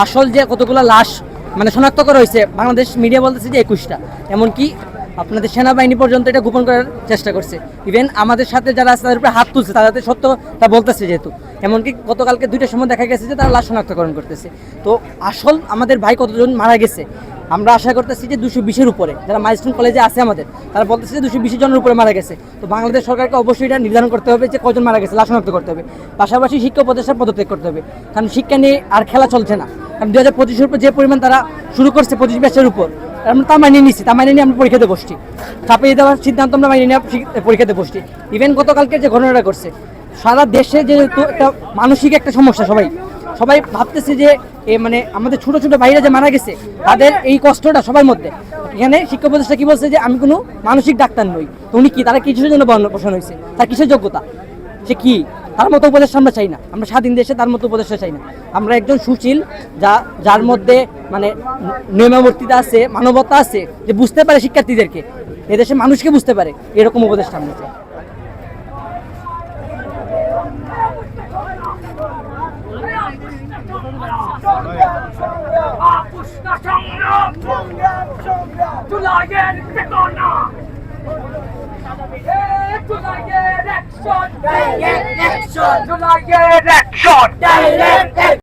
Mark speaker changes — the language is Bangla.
Speaker 1: আসল যে কতগুলো লাশ মানে শনাক্ত করা হয়েছে, বাংলাদেশ মিডিয়া বলতেছে যে 21টা, এমনকি আপনাদের সেনাবাহিনী পর্যন্ত এটা গোপন করার চেষ্টা করছে। ইভেন আমাদের সাথে যারা আছে তাদের উপরে হাত তুলছে, তাদের সত্যটা বলতেছে যেহেতু, এমনকি গতকালকে 2টার সময় দেখা গেছে যে তারা লাশ শনাক্তকরণ করতেছে। তো আসল আমাদের ভাই কতজন মারা গেছে আমরা আশা করতেছি যে 220-এর উপরে, যারা মাইলস্টোন কলেজে আছে আমাদের, তারা বলতেছে যে 220 জনের উপরে মারা গেছে। তো বাংলাদেশ সরকারকে অবশ্যই এটা নির্ধারণ করতে হবে যে কজন মারা গেছে, লাশ শনাক্ত করতে হবে। পাশাপাশি শিক্ষা উপদেষ্টার পদত্যাগ করতে হবে, কারণ শিক্ষা নিয়ে আর খেলা চলছে না। কারণ 2025-এর উপর যে পরিমাণ তারা শুরু করছে 25 ব্যাচের উপর, আমরা তা মানিয়ে নিচ্ছি, তা মানিয়ে নিয়ে আমরা পরীক্ষাতে বসছি, চাপিয়ে দেওয়ার সিদ্ধান্ত আমরা মানিয়ে নিয়ে পরীক্ষাতে বসছি। ইভেন গতকালকে যে ঘটনাটা করছে, সারা দেশে যেহেতু একটা মানসিক একটা সমস্যা, সবাই ভাবতেছে যে মানে আমাদের ছোট ছোট ভাইরা যে মারা গেছে তাদের এই কষ্টটা সবার মধ্যে। এখানে শিক্ষা উপদেষ্টা কি বলছে যে আমি কোনো মানসিক ডাক্তার নই, তো উনি কি, তারা কিসের জন্য বসানো হয়েছে, তার কিসের যোগ্যতা, সে কি, তার মতো উপদেষ্টা আমরা চাই না। আমরা স্বাধীন দেশে তার মতো উপদেষ্টা চাই না। আমরা একজন সুশীল, যার মধ্যে মানে নিয়মাবর্তিতা আছে, মানবতা আছে, যে বুঝতে পারে শিক্ষার্থীদেরকে, এদেশের মানুষকে বুঝতে পারে, এরকম উপদেষ্টা আমরা চাই।
Speaker 2: জুলাইয়ের চেতনা, জুলাইয়ের অ্যাকশন, জুলাইয়ের অ্যাকশন।